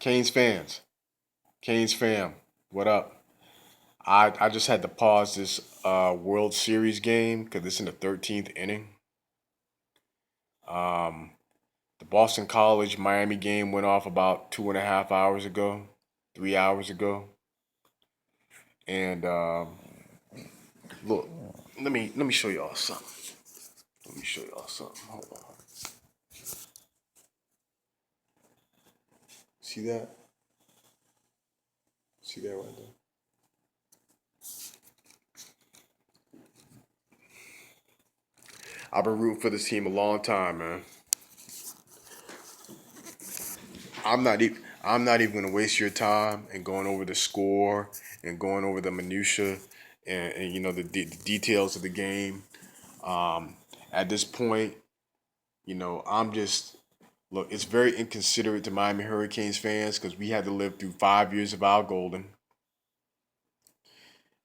Canes fans, Canes fam, what up? I just had to pause this World Series game because it's in the 13th inning. Um, the Boston College Miami game went off about 2.5 hours ago, 3 hours ago, and look, let me show y'all something. Let me show y'all something. Hold on. See that? See that right there? I've been rooting for this team a long time, man. I'm not even gonna waste your time and going over the score and going over the minutia and the details of the game. Um, at this point, I'm just look. It's very inconsiderate to Miami Hurricanes fans because we had to live through 5 years of Al Golden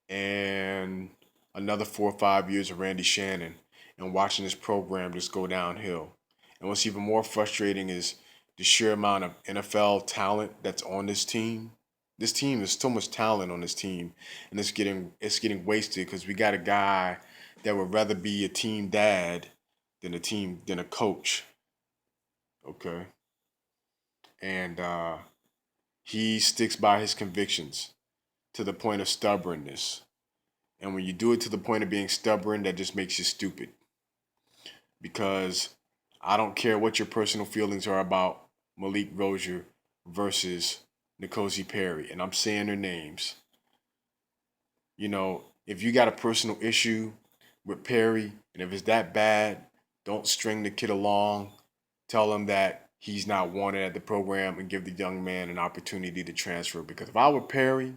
and another 4 or 5 years of Randy Shannon, and watching this program just go downhill. And what's even more frustrating is the sheer amount of NFL talent that's on this team. This team, there's so much talent on this team, and it's getting wasted because we got a guy that would rather be a team dad than a coach. Okay, and he sticks by his convictions to the point of stubbornness. And when you do it to the point of being stubborn, that just makes you stupid. Because I don't care what your personal feelings are about Malik Rozier versus N'Kosi Perry, and I'm saying their names. If you got a personal issue with Perry, and if it's that bad, don't string the kid along. Tell him that he's not wanted at the program and give the young man an opportunity to transfer. Because if I were Perry,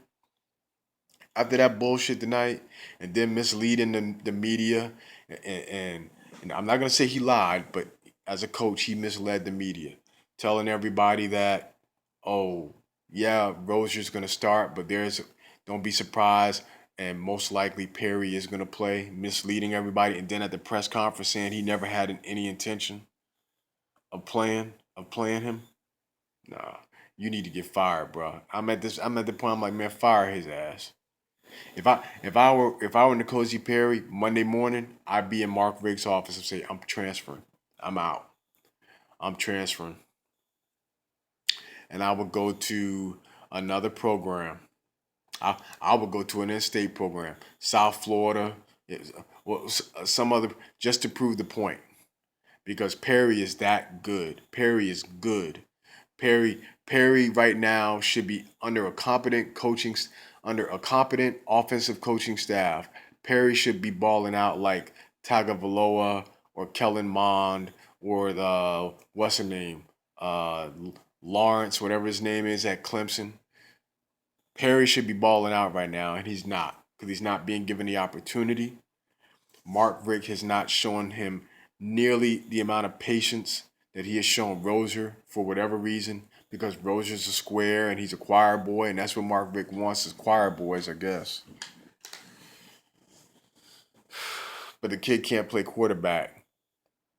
after that bullshit tonight, and then misleading the media, and, and I'm not gonna say he lied, but as a coach, he misled the media, telling everybody that, oh yeah, Rozier's gonna start, but don't be surprised, and most likely Perry is gonna play, misleading everybody, and then at the press conference saying he never had any intention of playing him. Nah, you need to get fired, bro. I'm at the point. I'm like, man, fire his ass. If I were N'Kosi Perry Monday morning, I'd be in Mark Richt's office and say, I'm transferring. I'm out. I'm transferring. And I would go to another program. I would go to an in-state program, South Florida, well, some other, just to prove the point. Because Perry is that good. Perry is good. Perry right now should be under a competent offensive coaching staff. Perry should be balling out like Tagovailoa or Kellen Mond or the what's her name, uh, Lawrence, whatever his name is at Clemson. Perry should be balling out right now, and he's not because he's not being given the opportunity. Mark Rick has not shown him nearly the amount of patience that he has shown Rozier for whatever reason, because Rozier's a square and he's a choir boy, and that's what Mark Rick wants is choir boys, I guess. But the kid can't play quarterback.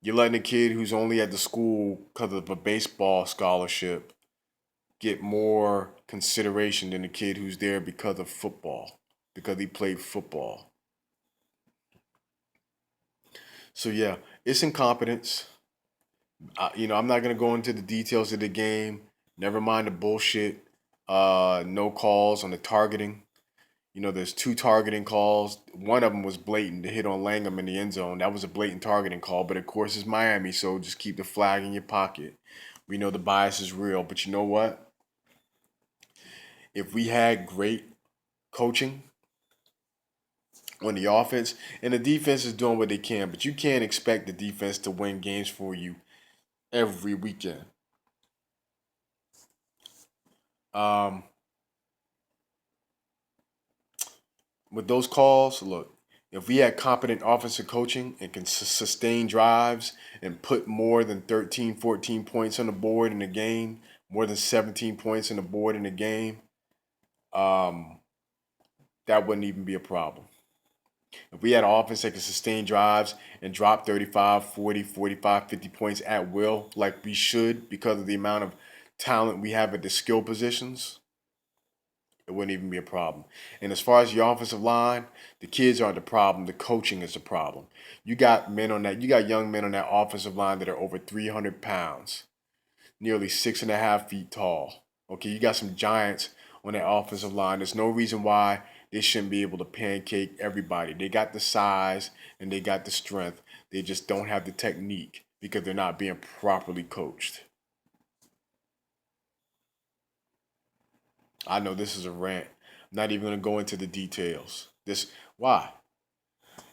You're letting a kid who's only at the school because of a baseball scholarship get more consideration than a kid who's there because of football, because he played football. So yeah, it's incompetence. I'm not gonna go into the details of the game. Never mind the bullshit. No calls on the targeting. There's two targeting calls. One of them was blatant to hit on Langham in the end zone. That was a blatant targeting call. But of course, it's Miami, so just keep the flag in your pocket. We know the bias is real, but you know what? If we had great coaching on the offense, and the defense is doing what they can, but you can't expect the defense to win games for you every weekend. Um, with those calls, look, if we had competent offensive coaching and can sustain drives and put more than 13, 14 points on the board in the game, more than 17 points on the board in the game, um, that wouldn't even be a problem. If we had an offense that could sustain drives and drop 35, 40, 45, 50 points at will, like we should because of the amount of talent we have at the skill positions, it wouldn't even be a problem. And as far as the offensive line, the kids aren't the problem. The coaching is the problem. You got men on that. You got young men on that offensive line that are over 300 pounds, nearly 6.5 feet tall. Okay, you got some giants on that offensive line. There's no reason why they shouldn't be able to pancake everybody. They got the size and they got the strength. They just don't have the technique because they're not being properly coached. I know this is a rant. I'm not even going to go into the details. This why?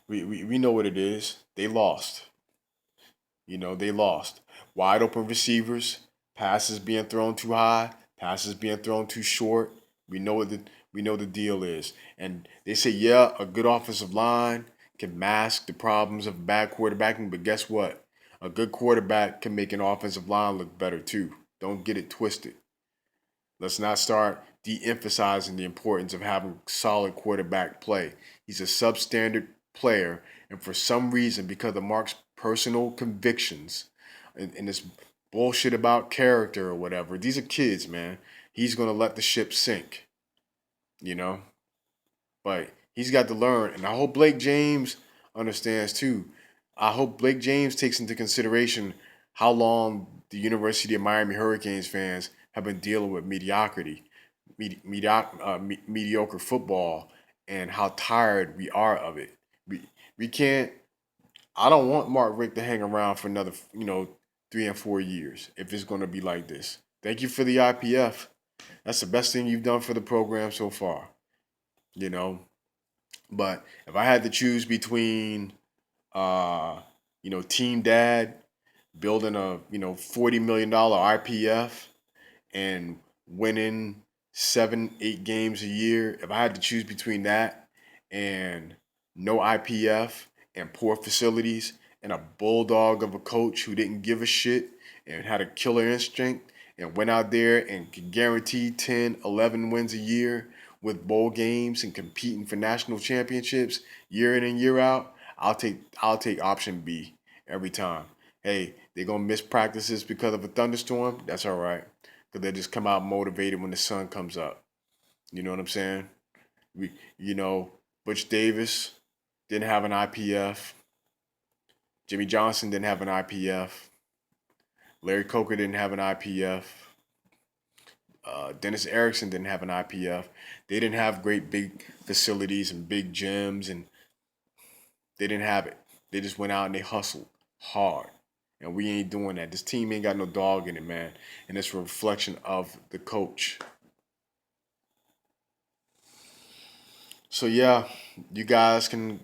We know what it is. They lost. They lost. Wide open receivers, passes being thrown too high, passes being thrown too short. We know what the deal is. And they say, yeah, a good offensive line can mask the problems of bad quarterbacking, but guess what? A good quarterback can make an offensive line look better too. Don't get it twisted. Let's not start de-emphasizing the importance of having solid quarterback play. He's a substandard player, and for some reason, because of Mark's personal convictions and this bullshit about character or whatever, these are kids, man. He's gonna let the ship sink, you know. But he's got to learn, and I hope Blake James understands too. I hope Blake James takes into consideration how long the University of Miami Hurricanes fans have been dealing with mediocrity, mediocre football, and how tired we are of it. We can't. I don't want Mark Richt to hang around for another, 3 and 4 years if it's going to be like this. Thank you for the IPF. That's the best thing you've done for the program so far. You know, but if I had to choose between, Team Dad building a $40 million IPF and winning 7, 8 games a year, if I had to choose between that and no IPF and poor facilities and a bulldog of a coach who didn't give a shit and had a killer instinct and went out there and could guarantee 10, 11 wins a year with bowl games and competing for national championships year in and year out, I'll take option B every time. Hey, they're gonna miss practices because of a thunderstorm. That's all right, because they just come out motivated when the sun comes up. You know what I'm saying? We, Butch Davis didn't have an IPF. Jimmy Johnson didn't have an IPF. Larry Coker didn't have an IPF. Dennis Erickson didn't have an IPF. They didn't have great big facilities and big gyms, and they didn't have it. They just went out and they hustled hard. And we ain't doing that. This team ain't got no dog in it, man. And it's a reflection of the coach. So yeah, you guys can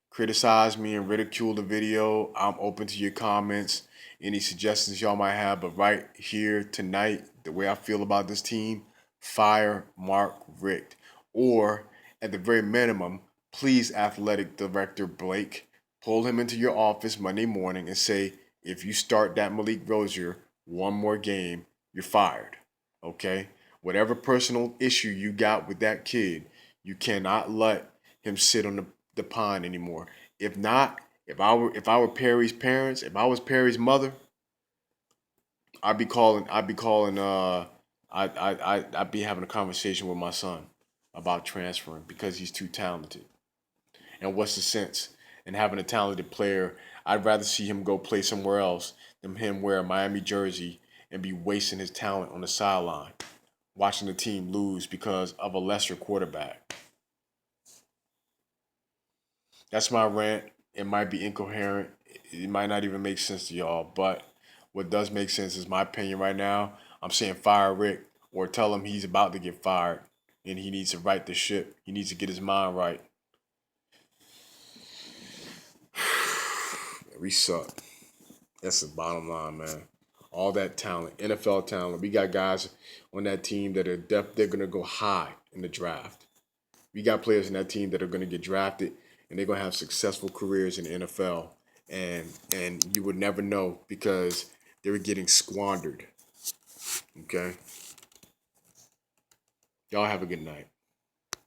criticize me and ridicule the video. I'm open to your comments, any suggestions y'all might have. But right here tonight, the way I feel about this team, fire Mark Richt. Or at the very minimum, please, athletic director Blake, pull him into your office Monday morning and say, if you start that Malik Rozier one more game, you're fired. Okay? Whatever personal issue you got with that kid, you cannot let him sit on the pond anymore. If not, if I were Perry's parents, if I was Perry's mother, I'd be having a conversation with my son about transferring because he's too talented. And what's the sense in having a talented player? I'd rather see him go play somewhere else than him wear a Miami jersey and be wasting his talent on the sideline, watching the team lose because of a lesser quarterback. That's my rant. It might be incoherent. It might not even make sense to y'all, but what does make sense is my opinion right now. I'm saying fire Rick or tell him he's about to get fired and he needs to right the ship. He needs to get his mind right. We suck. That's the bottom line, man. All that talent, NFL talent. We got guys on that team that they're gonna go high in the draft. We got players in that team that are gonna get drafted and they're gonna have successful careers in the NFL. And you would never know because they were getting squandered. Okay? Y'all have a good night.